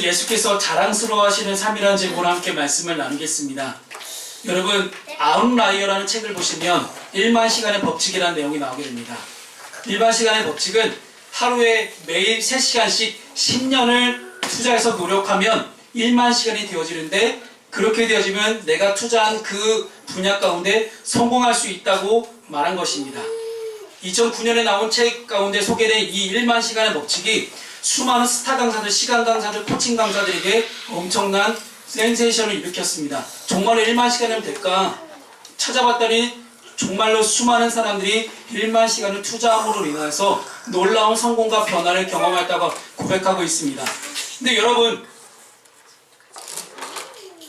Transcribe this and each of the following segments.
예수께서 자랑스러워하시는 삶이라는 제목으로 함께 말씀을 나누겠습니다. 여러분, 아웃라이어라는 책을 보시면 1만 시간의 법칙이라는 내용이 나오게 됩니다. 1만 시간의 법칙은 하루에 매일 3시간씩 10년을 투자해서 노력하면 1만 시간이 되어지는데, 그렇게 되어지면 내가 투자한 그 분야 가운데 성공할 수 있다고 말한 것입니다. 2009년에 나온 책 가운데 소개된 이 1만 시간의 법칙이 수많은 스타 강사들, 시간 강사들, 코칭 강사들에게 엄청난 센세이션을 일으켰습니다. 정말로 1만 시간이면 될까? 찾아봤더니 정말로 수많은 사람들이 1만 시간을 투자함으로 인해서 놀라운 성공과 변화를 경험했다고 고백하고 있습니다. 근데 여러분,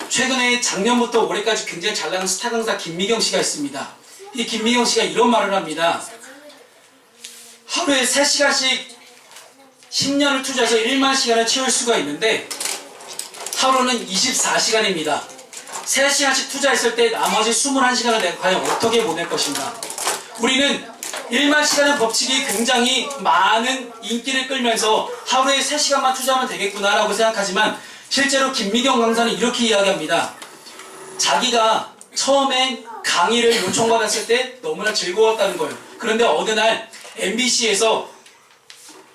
최근에 작년부터 올해까지 굉장히 잘 나가는 스타 강사 김미경 씨가 있습니다. 이 김미경 씨가 이런 말을 합니다. 하루에 3시간씩 10년을 투자해서 1만 시간을 채울 수가 있는데, 하루는 24시간입니다. 3시간씩 투자했을 때 나머지 21시간을 내가 과연 어떻게 보낼 것인가? 우리는 1만 시간의 법칙이 굉장히 많은 인기를 끌면서 하루에 3시간만 투자하면 되겠구나라고 생각하지만, 실제로 김미경 강사는 이렇게 이야기합니다. 자기가 처음에 강의를 요청받았을 때 너무나 즐거웠다는 거예요. 그런데 어느 날 MBC에서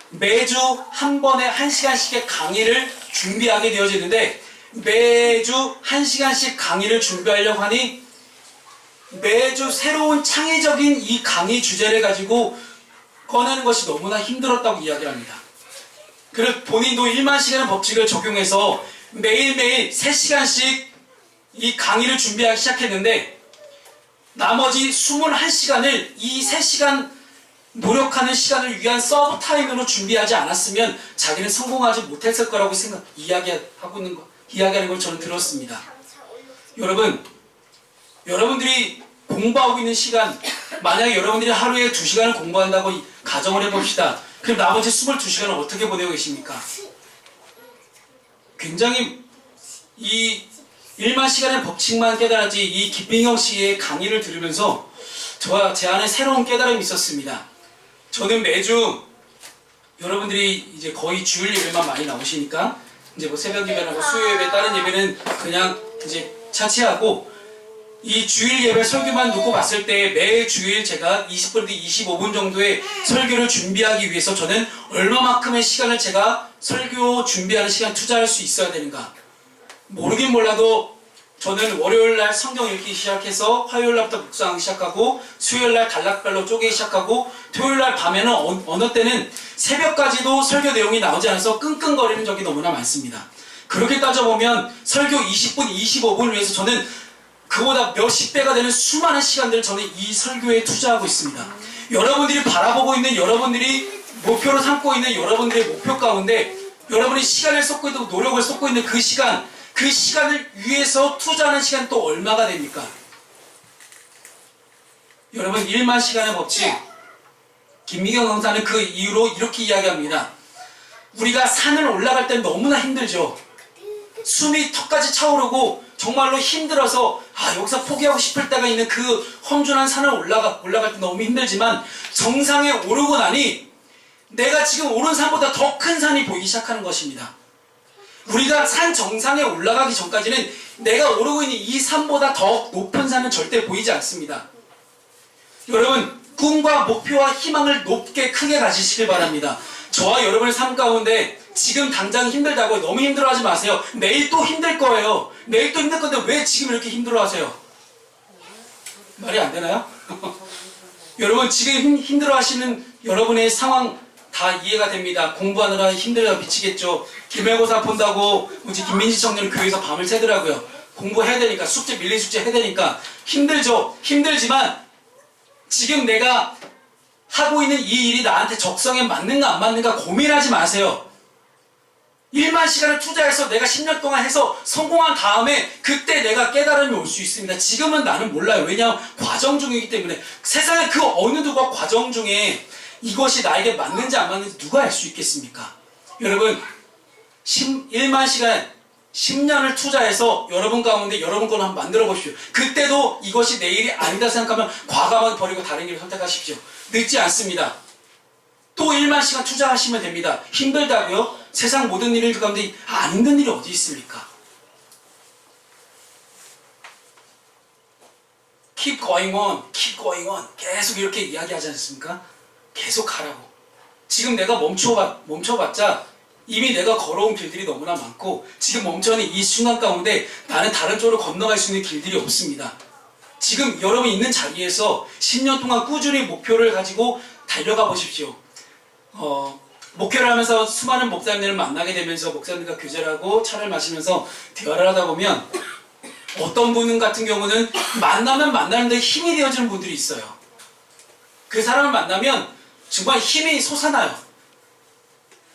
매주 한 번에 1시간씩의 강의를 준비하게 되어지는데, 매주 1시간씩 강의를 준비하려고 하니 매주 새로운 창의적인 이 강의 주제를 가지고 꺼내는 것이 너무나 힘들었다고 이야기를 합니다. 그래서 본인도 1만 시간의 법칙을 적용해서 매일매일 3시간씩 이 강의를 준비하기 시작했는데, 나머지 21시간을 이 3시간 노력하는 시간을 위한 서브 타임으로 준비하지 않았으면 자기는 성공하지 못했을 거라고 이야기하는 걸 저는 들었습니다. 여러분, 여러분들이 공부하고 있는 시간, 만약에 여러분들이 하루에 2시간을 공부한다고 가정을 해봅시다. 그럼 나머지 22시간을 어떻게 보내고 계십니까? 굉장히 이 1만 시간의 법칙만 깨달았지, 이 김민경 씨의 강의를 들으면서 저와 제 안에 새로운 깨달음이 있었습니다. 저는 매주 여러분들이 이제 거의 주일 예배만 많이 나오시니까 이제 뭐 새벽 예배나 수요 예배, 다른 예배는 그냥 이제 차치하고, 이 주일 예배 설교만 놓고 봤을 때 매 주일 제가 20분에서 25분 정도의 설교를 준비하기 위해서 저는 얼마만큼의 시간을 제가 설교 준비하는 시간 투자할 수 있어야 되는가? 모르긴 몰라도 저는 월요일날 성경 읽기 시작해서 화요일날부터 묵상하기 시작하고, 수요일날 단락별로 쪼개기 시작하고, 토요일날 밤에는 어느 때는 새벽까지도 설교 내용이 나오지 않아서 끙끙거리는 적이 너무나 많습니다. 그렇게 따져보면 설교 20분, 25분을 위해서 저는 그보다 몇십 배가 되는 수많은 시간들을 저는 이 설교에 투자하고 있습니다. 여러분들이 바라보고 있는, 여러분들이 목표로 삼고 있는 여러분들의 목표 가운데 여러분이 시간을 쏟고 있고 노력을 쏟고 있는 그 시간을 위해서 투자하는 시간 또 얼마가 됩니까? 여러분, 1만 시간의 법칙, 김미경 강사는 그 이유로 이렇게 이야기합니다. 우리가 산을 올라갈 때 너무나 힘들죠. 숨이 턱까지 차오르고 정말로 힘들어서 여기서 포기하고 싶을 때가 있는 그 험준한 산을 올라갈 때 너무 힘들지만, 정상에 오르고 나니 내가 지금 오른 산보다 더 큰 산이 보이기 시작하는 것입니다. 우리가 산 정상에 올라가기 전까지는 내가 오르고 있는 이 산보다 더 높은 산은 절대 보이지 않습니다. 여러분, 꿈과 목표와 희망을 높게 크게 가지시길 바랍니다. 저와 여러분의 삶 가운데 지금 당장 힘들다고 너무 힘들어하지 마세요. 내일 또 힘들 거예요. 내일 또 힘들 건데 왜 지금 이렇게 힘들어하세요? 말이 안 되나요? 여러분, 지금 힘들어하시는 여러분의 상황 다 이해가 됩니다. 공부하느라 힘들어 미치겠죠. 기말고사 본다고 우리 김민지 청년은 교회에서 밤을 새더라고요. 공부해야 되니까, 숙제 밀린 숙제 해야 되니까 힘들죠. 힘들지만 지금 내가 하고 있는 이 일이 나한테 적성에 맞는가 안 맞는가 고민하지 마세요. 1만 시간을 투자해서 내가 10년 동안 해서 성공한 다음에 그때 내가 깨달음이 올 수 있습니다. 지금은 나는 몰라요. 왜냐하면 과정 중이기 때문에. 세상에 그 어느 누가 과정 중에 이것이 나에게 맞는지 안 맞는지 누가 알 수 있겠습니까? 여러분, 1만 시간 10년을 투자해서 여러분 가운데 여러분 거를 한번 만들어 보십시오. 그때도 이것이 내 일이 아니다 생각하면 과감하게 버리고 다른 길을 선택하십시오. 늦지 않습니다. 또 1만 시간 투자하시면 됩니다. 힘들다고요? 세상 모든 일 가운데 안 힘든 일이 어디 있습니까? keep going on, keep going on. 계속 이렇게 이야기하지 않습니까? 계속 가라고. 지금 내가 멈춰봤자 이미 내가 걸어온 길들이 너무나 많고 지금 멈춰있는 이 순간 가운데 나는 다른 쪽으로 건너갈 수 있는 길들이 없습니다. 지금 여러분 있는 자리에서 10년 동안 꾸준히 목표를 가지고 달려가 보십시오. 목표를 하면서 수많은 목사님들을 만나게 되면서 목사님들과 교제를 하고 차를 마시면서 대화를 하다 보면 어떤 분 같은 경우는 만나면 만나는데 힘이 되어지는 분들이 있어요. 그 사람을 만나면 정말 힘이 솟아나요.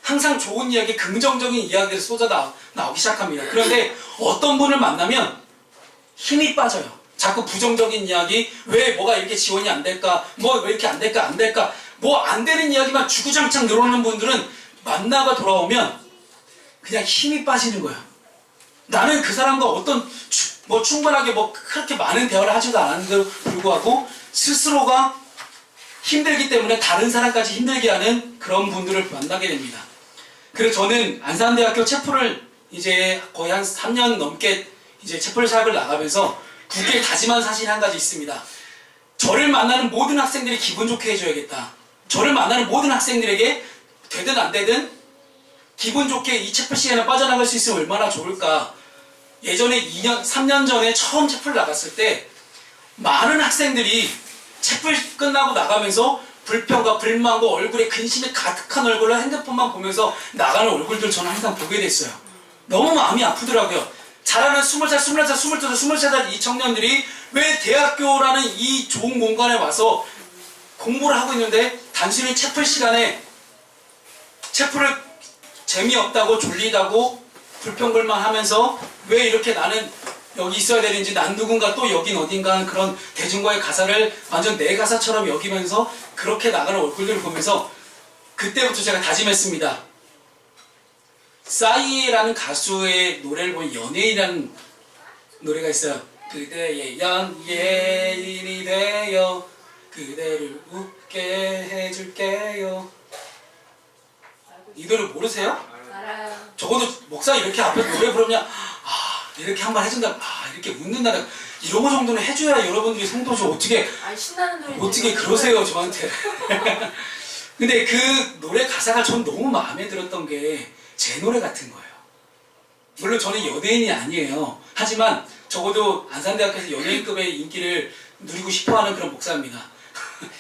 항상 좋은 이야기, 긍정적인 이야기를 쏟아 나오기 시작합니다. 그런데 어떤 분을 만나면 힘이 빠져요. 자꾸 부정적인 이야기, 왜 뭐가 이렇게 지원이 안 될까, 뭐 왜 이렇게 안 될까, 뭐 안 되는 이야기만 주구장창 늘어오는 분들은 만나가 돌아오면 그냥 힘이 빠지는 거예요. 나는 그 사람과 어떤 충분하게 그렇게 많은 대화를 하지도 않았는데도 불구하고 스스로가 힘들기 때문에 다른 사람까지 힘들게 하는 그런 분들을 만나게 됩니다. 그래서 저는 안산대학교 체포를 이제 거의 한 3년 넘게 이제 체포를 사역을 나가면서 굳게 다짐한 사실이 한 가지 있습니다. 저를 만나는 모든 학생들이 기분 좋게 해줘야겠다. 저를 만나는 모든 학생들에게 되든 안 되든 기분 좋게 이 체포 시간에 빠져나갈 수 있으면 얼마나 좋을까. 예전에 3년 전에 처음 체포를 나갔을 때 많은 학생들이 체포 끝나고 나가면서 불평과 불만과 얼굴에 근심이 가득한 얼굴로 핸드폰만 보면서 나가는 얼굴들 저는 항상 보게 됐어요. 너무 마음이 아프더라고요. 자라는 20살, 21살, 22살, 23살 이 청년들이 왜 대학교라는 이 좋은 공간에 와서 공부를 하고 있는데 단순히 체포 시간에 체포를 재미없다고 졸리다고 불평불만 하면서 왜 이렇게 나는 여기 있어야 되는지, 난 누군가 또 여긴 어딘가 하는 그런 대중과의 가사를 완전 내 가사처럼 여기면서 그렇게 나가는 얼굴들을 보면서 그때부터 제가 다짐했습니다. 싸이라는 가수의 노래를 보면 연예인이라는 노래가 있어요. 그대의 연예인이 되어 그대를 웃게 해줄게요. 이 노래 모르세요? 알아요. 적어도 목사 이렇게 앞에서 노래 부르면 이렇게 한 번 해준다, 이렇게 웃는다, 이런 거 정도는 해줘야 여러분들이 성도죠. 어떻게 신나는 노래 어떻게 그러세요 저한테. 근데 그 노래 가사가 전 너무 마음에 들었던 게 제 노래 같은 거예요. 물론 저는 연예인이 아니에요. 하지만 적어도 안산대학교에서 연예인급의 인기를 누리고 싶어하는 그런 목사입니다.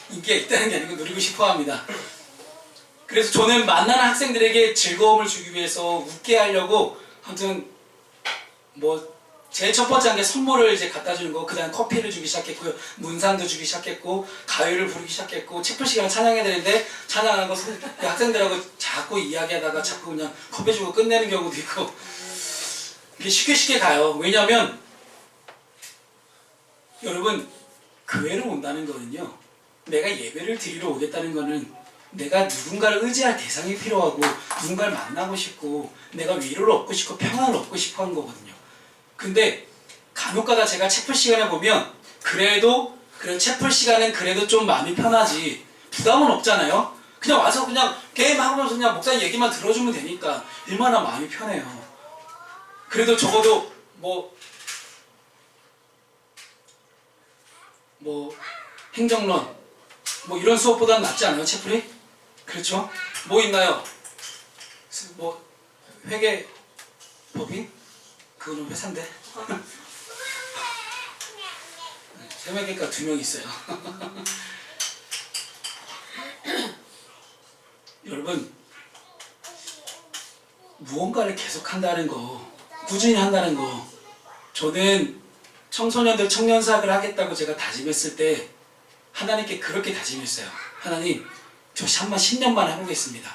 인기가 있다는 게 아니고 누리고 싶어합니다. 그래서 저는 만나는 학생들에게 즐거움을 주기 위해서 웃게 하려고 아무튼 제일 첫 번째 한 게 선물을 이제 갖다 주는 거, 그 다음 커피를 주기 시작했고요. 문상도 주기 시작했고, 가요를 부르기 시작했고, 체포 시간에 찬양해야 되는데, 찬양하고 학생들하고 자꾸 이야기하다가 자꾸 그냥 커피 주고 끝내는 경우도 있고, 이게 쉽게 가요. 왜냐면, 여러분, 교회를 온다는 거는요, 내가 예배를 드리러 오겠다는 거는 내가 누군가를 의지할 대상이 필요하고, 누군가를 만나고 싶고, 내가 위로를 얻고 싶고, 평안을 얻고 싶어 하는 거거든요. 근데 간혹가다 제가 체플 시간에 보면 그래도 체플 시간엔 그래도 좀 마음이 편하지 부담은 없잖아요. 그냥 와서 그냥 게임하면서 그냥 목사님 얘기만 들어주면 되니까 얼마나 마음이 편해요. 그래도 적어도 행정론 이런 수업보다는 낫지 않아요 체플이? 그렇죠? 뭐 있나요? 회계법인? 그거는 회사인데. 새매개가 2명 있어요. 여러분, 무언가를 계속 한다는 거, 꾸준히 한다는 거, 저는 청소년들 청년사역을 하겠다고 제가 다짐했을 때 하나님께 그렇게 다짐했어요. 하나님, 저 한번 10년만 해보겠습니다.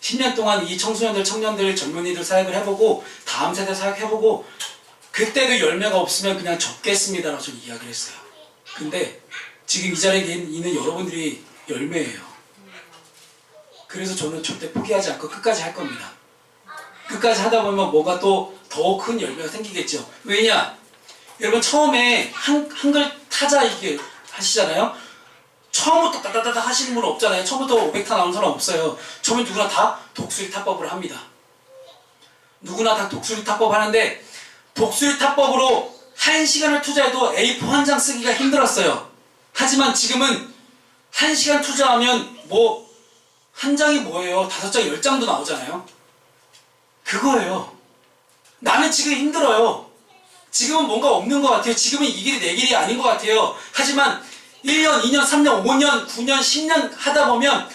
10년 동안 이 청소년들, 청년들, 젊은이들 사역을 해보고 다음 세대 사역해보고 그때도 열매가 없으면 그냥 접겠습니다라고 저는 이야기를 했어요. 근데 지금 이 자리에 있는 여러분들이 열매예요. 그래서 저는 절대 포기하지 않고 끝까지 할 겁니다. 끝까지 하다 보면 뭐가 또 더 큰 열매가 생기겠죠. 왜냐? 여러분 처음에 한글 타자 이게 하시잖아요. 처음부터 따다다다 하시는 분은 없잖아요. 처음부터 500타 나오는 사람 없어요. 처음에 누구나 다 독수리 타법을 합니다. 누구나 다 독수리 타법 하는데 독수리 타법으로 1시간을 투자해도 A4 한 장 쓰기가 힘들었어요. 하지만 지금은 1시간 투자하면 뭐 한 장이 뭐예요? 5장, 10장도 나오잖아요. 그거예요. 나는 지금 힘들어요. 지금은 뭔가 없는 것 같아요. 지금은 이 길이 내 길이 아닌 것 같아요. 하지만 1년, 2년, 3년, 5년, 9년, 10년 하다 보면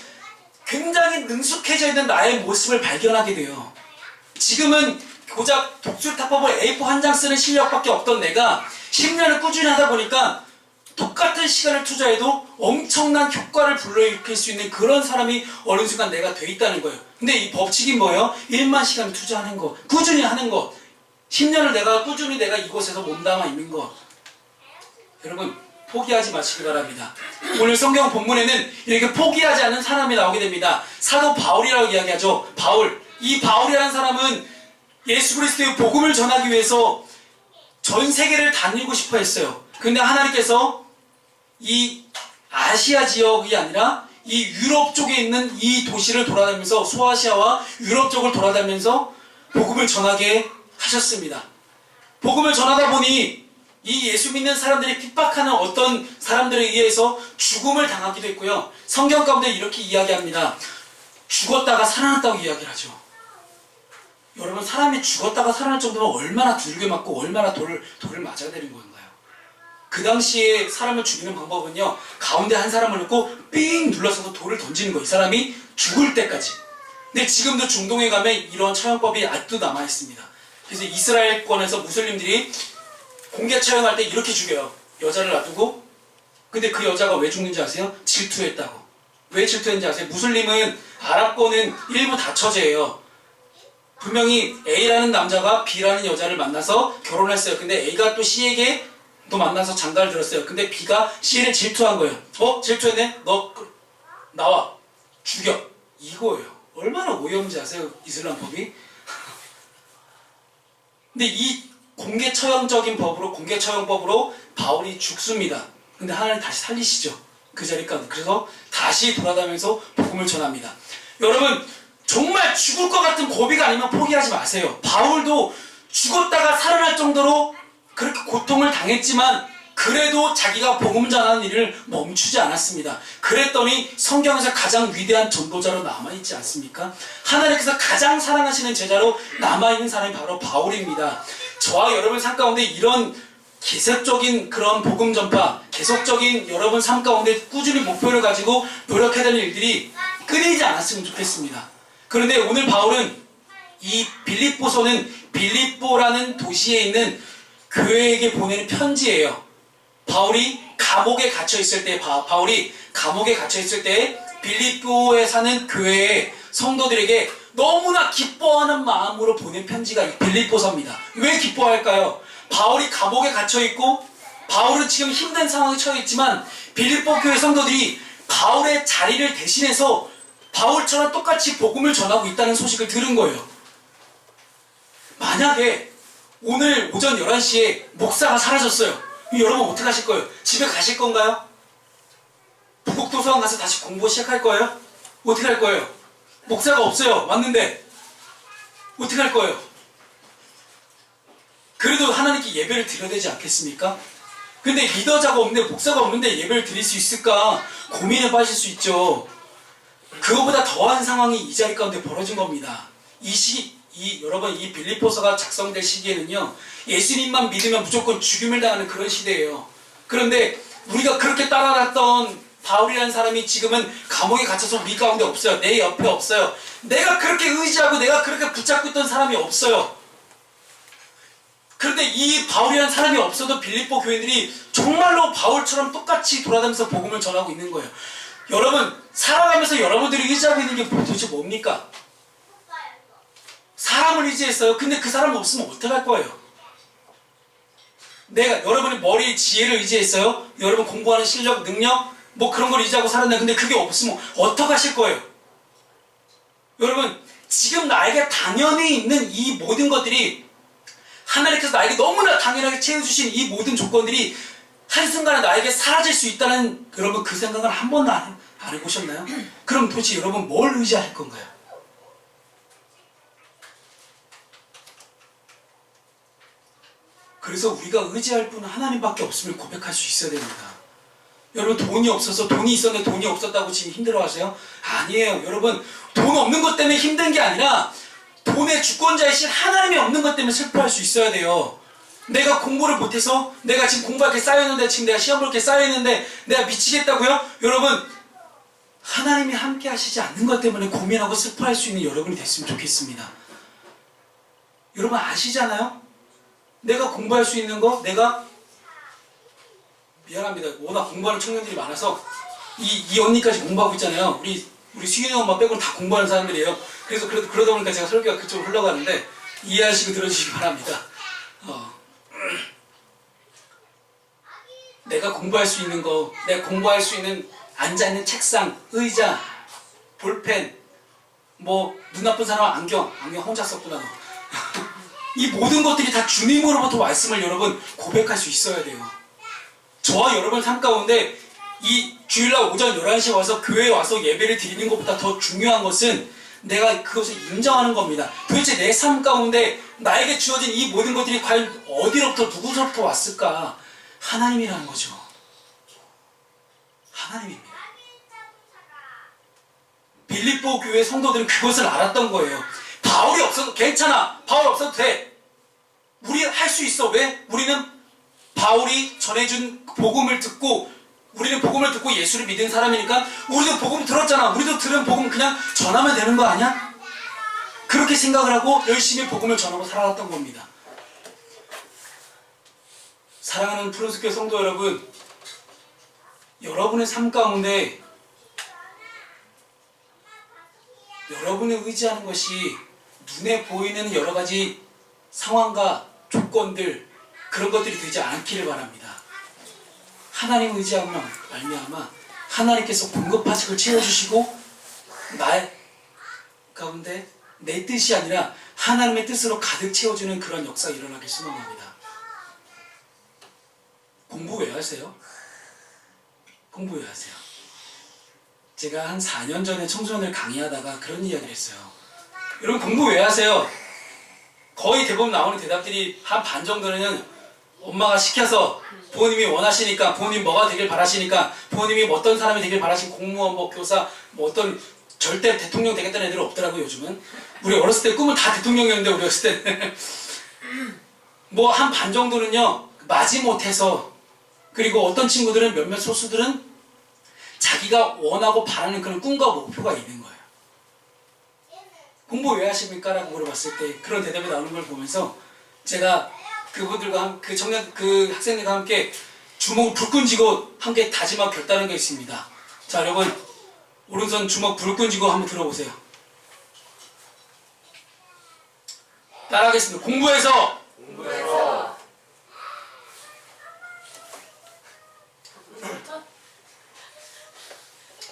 굉장히 능숙해져 있는 나의 모습을 발견하게 돼요. 지금은 고작 독수리 타법을 A4 한 장 쓰는 실력밖에 없던 내가 10년을 꾸준히 하다 보니까 똑같은 시간을 투자해도 엄청난 효과를 불러일으킬 수 있는 그런 사람이 어느 순간 내가 돼 있다는 거예요. 근데 이 법칙이 뭐예요? 1만 시간을 투자하는 거, 꾸준히 하는 거, 10년을 내가 꾸준히 내가 이곳에서 몸담아 있는 거. 여러분 포기하지 마시기 바랍니다. 오늘 성경 본문에는 이렇게 포기하지 않는 사람이 나오게 됩니다. 사도 바울이라고 이야기하죠. 바울. 이 바울이라는 사람은 예수 그리스도의 복음을 전하기 위해서 전 세계를 다니고 싶어 했어요. 근데 하나님께서 이 아시아 지역이 아니라 이 유럽 쪽에 있는 이 도시를 돌아다니면서 소아시아와 유럽 쪽을 돌아다니면서 복음을 전하게 하셨습니다. 복음을 전하다 보니 이 예수 믿는 사람들이 핍박하는 어떤 사람들에 의해서 죽음을 당하기도 했고요. 성경 가운데 이렇게 이야기합니다. 죽었다가 살아났다고 이야기를 하죠. 여러분 사람이 죽었다가 살아날 정도면 얼마나 두들겨 맞고 얼마나 돌을 맞아야 되는 건가요? 그 당시에 사람을 죽이는 방법은요. 가운데 한 사람을 놓고 삥 눌러서 돌을 던지는 거예요. 이 사람이 죽을 때까지. 근데 지금도 중동에 가면 이런 처형법이 아직도 남아있습니다. 그래서 이스라엘권에서 무슬림들이 공개 처형할 때 이렇게 죽여요. 여자를 놔두고. 근데 그 여자가 왜 죽는지 아세요? 질투했다고. 왜 질투했는지 아세요? 무슬림은 아랍권은 일부 다처제예요. 분명히 A라는 남자가 B라는 여자를 만나서 결혼했어요. 근데 A가 또 C에게 또 만나서 장가를 들었어요. 근데 B가 C를 질투한 거예요. 질투했네? 너 나와. 죽여. 이거예요. 얼마나 오염인지 아세요? 이슬람법이? 근데 이 공개 처형적인 법으로 공개 처형법으로 바울이 죽습니다. 근데 하나님 다시 살리시죠. 그 자리 가운데. 그래서 다시 돌아다니면서 복음을 전합니다. 여러분 정말 죽을 것 같은 고비가 아니면 포기하지 마세요. 바울도 죽었다가 살아날 정도로 그렇게 고통을 당했지만 그래도 자기가 복음 전하는 일을 멈추지 않았습니다. 그랬더니 성경에서 가장 위대한 전도자로 남아있지 않습니까? 하나님께서 가장 사랑하시는 제자로 남아있는 사람이 바로 바울입니다. 저와 여러분 삶 가운데 이런 계속적인 그런 복음 전파, 계속적인 여러분 삶 가운데 꾸준히 목표를 가지고 노력해야 되는 일들이 끊이지 않았으면 좋겠습니다. 그런데 오늘 바울은 이 빌립보서는 빌립보라는 도시에 있는 교회에게 보내는 편지예요. 바울이 감옥에 갇혀있을 때 빌립보에 사는 교회의 성도들에게 너무나 기뻐하는 마음으로 보낸 편지가 이 빌립보서입니다. 왜 기뻐할까요? 바울이 감옥에 갇혀있고 바울은 지금 힘든 상황에 처해있지만 빌립보 교회 성도들이 바울의 자리를 대신해서 바울처럼 똑같이 복음을 전하고 있다는 소식을 들은 거예요. 만약에 오늘 오전 11시에 목사가 사라졌어요. 여러분 어떻게 하실 거예요? 집에 가실 건가요? 북극도서관 가서 다시 공부 시작할 거예요? 어떻게 할 거예요? 목사가 없어요. 왔는데 어떻게 할 거예요? 그래도 하나님께 예배를 드려야 되지 않겠습니까? 근데 리더자가 없는데 목사가 없는데 예배를 드릴 수 있을까? 고민에 빠질 수 있죠. 그거보다 더한 상황이 이 자리 가운데 벌어진 겁니다. 여러분 이 빌립보서가 작성될 시기에는요, 예수님만 믿으면 무조건 죽임을 당하는 그런 시대예요. 그런데 우리가 그렇게 따라갔던 바울이라는 사람이 지금은 감옥에 갇혀서 우리 가운데 없어요. 내 옆에 없어요. 내가 그렇게 의지하고 내가 그렇게 붙잡고 있던 사람이 없어요. 그런데 이 바울이라는 사람이 없어도 빌립보 교인들이 정말로 바울처럼 똑같이 돌아다니면서 복음을 전하고 있는 거예요. 여러분 살아가면서 여러분들이 의지하고 있는 게 도대체 뭡니까? 사람을 의지했어요. 근데 그 사람 없으면 어떡할 거예요? 여러분이 머리 지혜를 의지했어요. 여러분 공부하는 실력, 능력 뭐 그런 걸 의지하고 살았는데 근데 그게 없으면 어떡하실 거예요? 여러분 지금 나에게 당연히 있는 이 모든 것들이 하나님께서 나에게 너무나 당연하게 채워주신 이 모든 조건들이 한순간에 나에게 사라질 수 있다는 여러분 그 생각을 한 번도 안 해보셨나요? 그럼 도대체 여러분 뭘 의지할 건가요? 그래서 우리가 의지할 분은 하나님밖에 없음을 고백할 수 있어야 됩니다. 여러분 돈이 없어서 돈이 있었는데 돈이 없었다고 지금 힘들어하세요? 아니에요. 여러분 돈 없는 것 때문에 힘든 게 아니라 돈의 주권자이신 하나님이 없는 것 때문에 슬퍼할 수 있어야 돼요. 내가 공부를 못해서 내가 지금 공부할 게 쌓여있는데 지금 내가 시험 볼 게 쌓여있는데 내가 미치겠다고요? 여러분 하나님이 함께 하시지 않는 것 때문에 고민하고 슬퍼할 수 있는 여러분이 됐으면 좋겠습니다. 여러분 아시잖아요? 내가 공부할 수 있는 거 내가 미안합니다. 워낙 공부하는 청년들이 많아서 이 언니까지 공부하고 있잖아요. 우리 수윤이 엄마 빼고는 다 공부하는 사람들이에요. 그래서 그러다 보니까 제가 설교가 그쪽으로 흘러가는데 이해하시고 들어주시기 바랍니다. 내가 공부할 수 있는 거, 내가 공부할 수 있는 앉아있는 책상, 의자, 볼펜, 뭐 눈 나쁜 사람은 안경 혼자 썼구나 너. 이 모든 것들이 다 주님으로부터 말씀을 여러분 고백할 수 있어야 돼요. 저와 여러분 삶 가운데 이 주일날 오전 11시에 와서 교회에 와서 예배를 드리는 것보다 더 중요한 것은 내가 그것을 인정하는 겁니다. 도대체 내 삶 가운데 나에게 주어진 이 모든 것들이 과연 어디로부터 누구로부터 왔을까? 하나님이라는 거죠. 하나님입니다. 빌립보 교회 성도들은 그것을 알았던 거예요. 바울이 없어도 괜찮아. 바울 없어도 돼. 우리 할 수 있어. 왜? 우리는 바울이 전해준 복음을 듣고 우리는 복음을 듣고 예수를 믿은 사람이니까 우리도 복음 들었잖아. 우리도 들은 복음 그냥 전하면 되는 거 아니야? 그렇게 생각을 하고 열심히 복음을 전하고 살아왔던 겁니다. 사랑하는 프로스교회 성도 여러분, 여러분의 삶 가운데 여러분이 의지하는 것이 눈에 보이는 여러 가지 상황과 조건들 그런 것들이 되지 않기를 바랍니다. 하나님 의지하면 말미암아 하나님께서 공급하시고 채워주시고 나의 가운데 내 뜻이 아니라 하나님의 뜻으로 가득 채워주는 그런 역사가 일어나길 소망합니다. 공부 왜 하세요? 공부 왜 하세요? 제가 한 4년 전에 청소년들 강의하다가 그런 이야기를 했어요. 여러분 공부 왜 하세요? 거의 대부분 나오는 대답들이 한 반 정도는 엄마가 시켜서 부모님이 원하시니까 부모님 뭐가 되길 바라시니까 부모님이 어떤 사람이 되길 바라신 공무원, 뭐 교사, 뭐 어떤 절대 대통령 되겠다는 애들은 없더라고요 요즘은. 우리 어렸을 때 꿈은 다 대통령이었는데 우리 어렸을 때 뭐 한 반 정도는요 마지못해서 그리고 어떤 친구들은 몇몇 소수들은 자기가 원하고 바라는 그런 꿈과 목표가 있는 거예요. 공부 왜 하십니까? 라고 물어봤을 때 그런 대답이 나오는 걸 보면서 제가 그분들과 그 청년 그 학생들과 함께 주먹을 불끈 쥐고 함께 다짐하고 결단한 게 있습니다. 자 여러분 오른손 주먹 불끈 쥐고 한번 들어보세요. 따라하겠습니다. 공부해서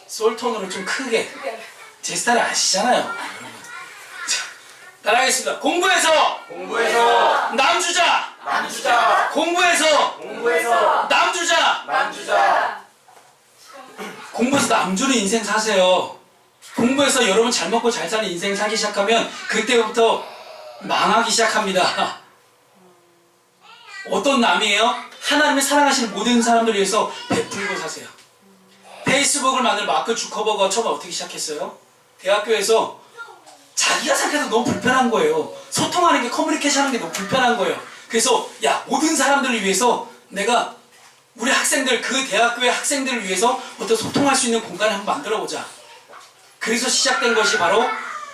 솔톤으로 좀 크게 제 스타일 아시잖아요. 여러분. 자, 따라하겠습니다. 공부해서 남주자 공부해서 남주자 공부해서 남주는 인생 사세요. 공부해서 여러분 잘 먹고 잘 사는 인생 살기 시작하면 그때부터 망하기 시작합니다. 어떤 남이에요? 하나님의 사랑하시는 모든 사람들을 위해서 베풀고 사세요. 페이스북을 만든 마크 주커버거가 처음에 어떻게 시작했어요? 대학교에서 자기가 생각해도 너무 불편한 거예요. 소통하는 게 커뮤니케이션 하는 게 너무 불편한 거예요. 그래서 야 모든 사람들을 위해서 내가 우리 학생들 그 대학교의 학생들을 위해서 어떤 소통할 수 있는 공간을 한번 만들어보자. 그래서 시작된 것이 바로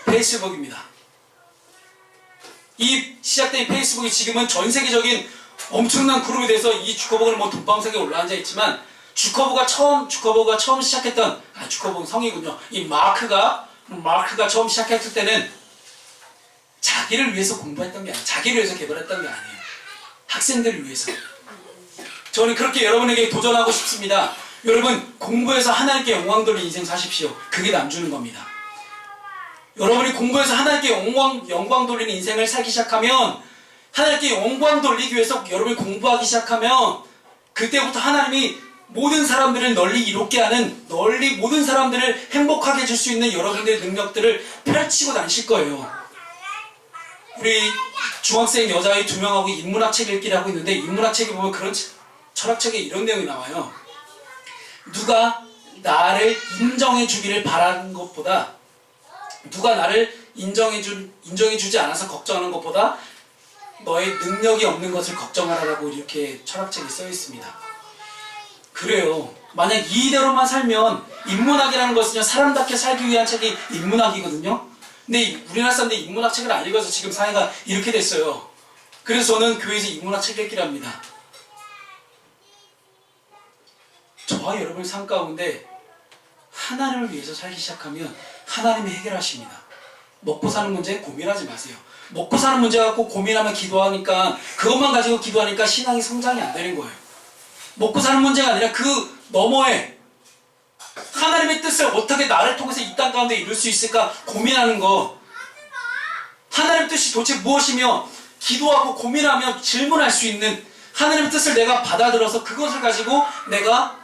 페이스북입니다. 이 시작된 페이스북이 지금은 전 세계적인 엄청난 그룹이 돼서 이 주커버거는 뭐 돈방석에 올라앉아 있지만 주커버가 처음 시작했던 주커버는 성이군요. 이 마크가 처음 시작했을 때는 자기를 위해서 공부했던 게 아니에요. 자기를 위해서 개발했던 게 아니에요. 학생들을 위해서. 저는 그렇게 여러분에게 도전하고 싶습니다. 여러분 공부해서 하나님께 영광 돌리는 인생 사십시오. 그게 남주는 겁니다. 여러분이 공부해서 하나님께 영광 돌리는 인생을 살기 시작하면 하나님께 영광 돌리기 위해서 여러분이 공부하기 시작하면 그때부터 하나님이 모든 사람들을 널리 이롭게 하는, 널리 모든 사람들을 행복하게 해줄 수 있는 여러분들의 능력들을 펼치고 다니실 거예요. 우리 중학생 여자아이 2명하고 인문학 책 읽기를 하고 있는데, 인문학 책에 보면 그런 철학책에 이런 내용이 나와요. 누가 나를 인정해 주기를 바라는 것보다, 누가 나를 인정해주지 않아서 걱정하는 것보다 너의 능력이 없는 것을 걱정하라고 이렇게 철학책에 써 있습니다. 그래요. 만약 이대로만 살면, 인문학이라는 것은요, 사람답게 살기 위한 책이 인문학이거든요. 근데 우리나라 사람들이 인문학 책을 안 읽어서 지금 사회가 이렇게 됐어요. 그래서 저는 교회에서 인문학 책 읽기를 합니다. 저와 여러분의 삶 가운데 하나님을 위해서 살기 시작하면 하나님이 해결하십니다. 먹고 사는 문제 고민하지 마세요. 먹고 사는 문제 갖고 고민하면 기도하니까, 그것만 가지고 기도하니까 신앙이 성장이 안 되는 거예요. 먹고 사는 문제가 아니라 그 너머에 하나님의 뜻을 어떻게 나를 통해서 이 땅 가운데 이룰 수 있을까 고민하는 거. 하나님의 뜻이 도대체 무엇이며, 기도하고 고민하며 질문할 수 있는 하나님의 뜻을 내가 받아들여서 그것을 가지고 내가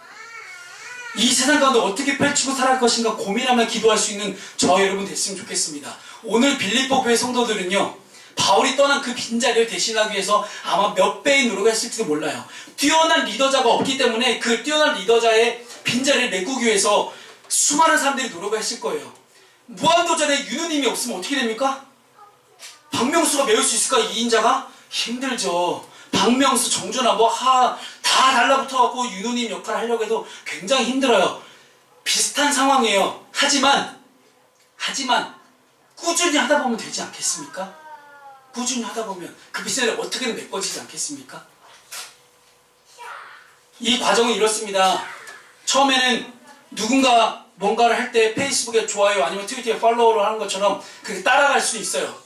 이 세상 가운데 어떻게 펼치고 살아갈 것인가 고민하며 기도할 수 있는 저와 여러분 됐으면 좋겠습니다. 오늘 빌립보 교회 성도들은요, 바울이 떠난 그 빈자리를 대신하기 위해서 아마 몇 배의 노력을 했을지도 몰라요. 뛰어난 리더자가 없기 때문에 그 뛰어난 리더자의 빈자리를 메꾸기 위해서 수많은 사람들이 노력을 했을 거예요. 무한도전에 유느님이 없으면 어떻게 됩니까? 박명수가 메울 수 있을까? 2인자가? 힘들죠. 박명수, 정준하 다 달라붙어갖고 유느님 역할을 하려고 해도 굉장히 힘들어요. 비슷한 상황이에요. 하지만 꾸준히 하다 보면 되지 않겠습니까? 꾸준히 하다 보면 그 빗자리가 어떻게든 메꿔지지 않겠습니까? 이 과정은 이렇습니다. 처음에는 누군가 뭔가를 할 때 페이스북에 좋아요 아니면 트위터에 팔로우를 하는 것처럼 그렇게 따라갈 수 있어요.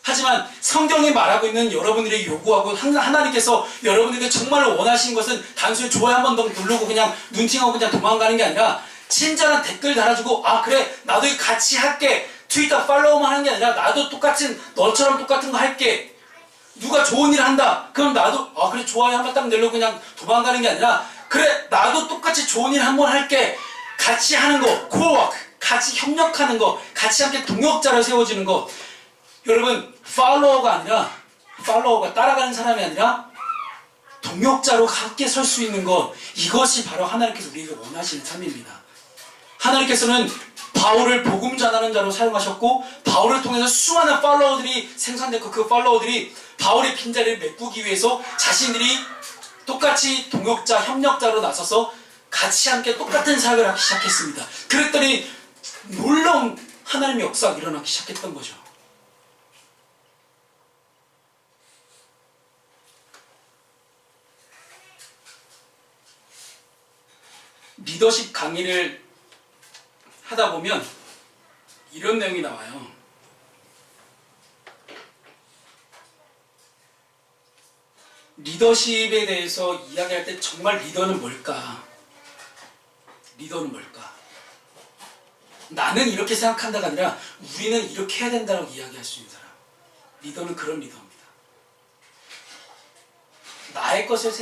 하지만 성경이 말하고 있는 여러분들이 요구하고 하나님께서 여러분들에게 정말로 원하신 것은 단순히 좋아요 한 번 더 누르고 그냥 눈팅하고 그냥 도망가는 게 아니라, 친절한 댓글 달아주고, 아 그래 나도 같이 할게, 트위터 팔로우만 하는 게 아니라 나도 너처럼 똑같은 거 할게. 누가 좋은 일 한다 그럼 나도 아 그래 좋아요 한번 딱 누르고 그냥 도망가는 게 아니라, 그래 나도 똑같이 좋은 일 한번 할게. 같이 하는 거, 코어워크, 같이 협력하는 거, 같이 함께 동역자로 세워지는 거. 여러분, 팔로워가 따라가는 사람이 아니라 동역자로 함께 설 수 있는 것, 이것이 바로 하나님께서 우리에게 원하시는 삶입니다. 하나님께서는 바울을 복음 전하는 자로 사용하셨고, 바울을 통해서 수많은 팔로워들이 생산됐고, 그 팔로워들이 바울의 빈자리를 메꾸기 위해서 자신들이 똑같이 동역자, 협력자로 나서서 같이 함께 똑같은 사역을 하기 시작했습니다. 그랬더니 놀라운 하나님의 역사가 일어나기 시작했던 거죠. 리더십 강의를 하다 보면 이런 내용이 나와요. 리더십에 대해서 이야기할 때 정말 리더는 뭘까? 리더는 뭘까? 나는 이렇게 생각한다가 아니라 우리는 이렇게 해야 된다고 이야기할 수 있는 사람. 리더는 그런 리더입니다. 나의 것을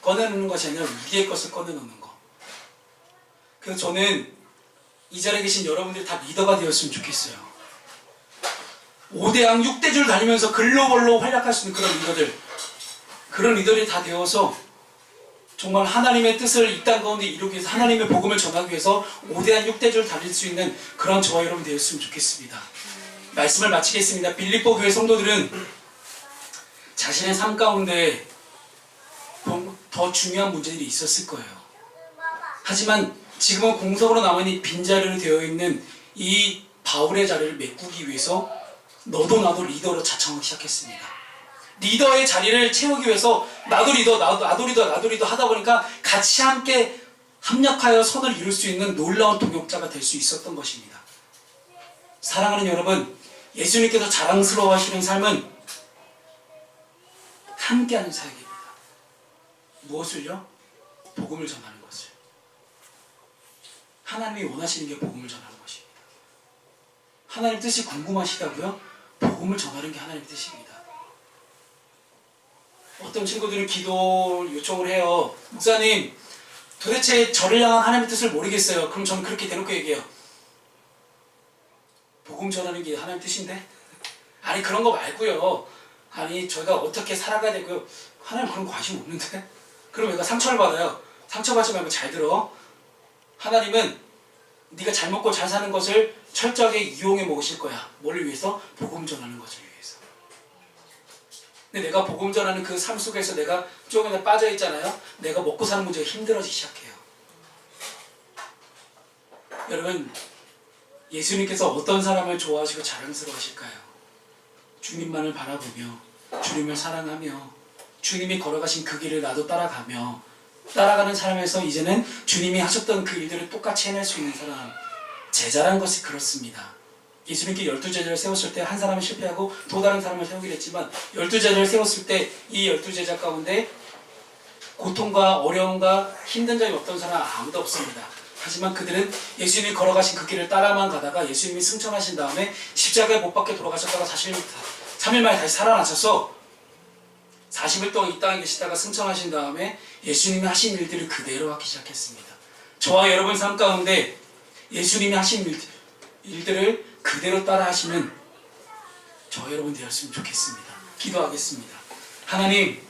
꺼내놓는 것이 아니라 우리의 것을 꺼내놓는 거. 그래서 저는 이 자리에 계신 여러분들이 다 리더가 되었으면 좋겠어요. 5대양 6대줄 다니면서 글로벌로 활약할 수 있는 그런 리더들이 다 되어서 정말 하나님의 뜻을 이 땅 가운데 이루기 위해서, 하나님의 복음을 전하기 위해서 5대양 6대줄 달릴 수 있는 그런 저와 여러분 되었으면 좋겠습니다. 말씀을 마치겠습니다. 빌립보 교회 성도들은 자신의 삶 가운데 더 중요한 문제들이 있었을 거예요. 하지만 지금은 공석으로 남아있는 빈자리로 되어 있는 이 바울의 자리를 메꾸기 위해서 너도 나도 리더로 자청하기 시작했습니다. 리더의 자리를 채우기 위해서 나도 리더 하다 보니까 같이 함께 합력하여 선을 이룰 수 있는 놀라운 동역자가 될 수 있었던 것입니다. 사랑하는 여러분, 예수님께서 자랑스러워하시는 삶은 함께하는 사역입니다. 무엇을요? 복음을 전하는 것을. 하나님이 원하시는 게 복음을 전하는 것입니다. 하나님 뜻이 궁금하시다고요? 복음을 전하는 게 하나님의 뜻입니다. 어떤 친구들은 기도 요청을 해요. 목사님, 도대체 저를 향한 하나님의 뜻을 모르겠어요. 그럼 저는 그렇게 대놓고 얘기해요. 복음 전하는 게 하나님의 뜻인데? 아니, 그런 거 말고요. 아니, 저희가 어떻게 살아가야 되고요. 하나님 그런 거 관심 없는데? 그럼 얘가 상처를 받아요. 상처받지 말고 잘 들어. 하나님은 네가 잘 먹고 잘 사는 것을 철저하게 이용해 먹으실 거야. 뭐를 위해서? 복음 전하는 것을 위해서. 근데 내가 복음 전하는 그 삶 속에서 내가 조금이나 빠져 있잖아요. 내가 먹고 사는 문제가 힘들어지기 시작해요. 여러분, 예수님께서 어떤 사람을 좋아하시고 자랑스러워하실까요? 주님만을 바라보며 주님을 사랑하며 주님이 걸어가신 그 길을 나도 따라가며 따라가는 사람에서 이제는 주님이 하셨던 그 일들을 똑같이 해낼 수 있는 사람, 제자라는 것이 그렇습니다. 예수님께 12제자를 세웠을 때 한 사람은 실패하고 또 다른 사람을 세우기로 했지만 12제자를 세웠을 때 이 12제자 가운데 고통과 어려움과 힘든 점이 없던 사람 아무도 없습니다. 하지만 그들은 예수님이 걸어가신 그 길을 따라만 가다가 예수님이 승천하신 다음에 십자가에 못 박혀 돌아가셨다가 3일 만에 다시 살아나셔서 40일 동안 이 땅에 계시다가 승천하신 다음에 예수님이 하신 일들을 그대로 하기 시작했습니다. 저와 여러분 삶 가운데 예수님이 하신 일들을 그대로 따라 하시는 저 여러분 되었으면 좋겠습니다. 기도하겠습니다. 하나님,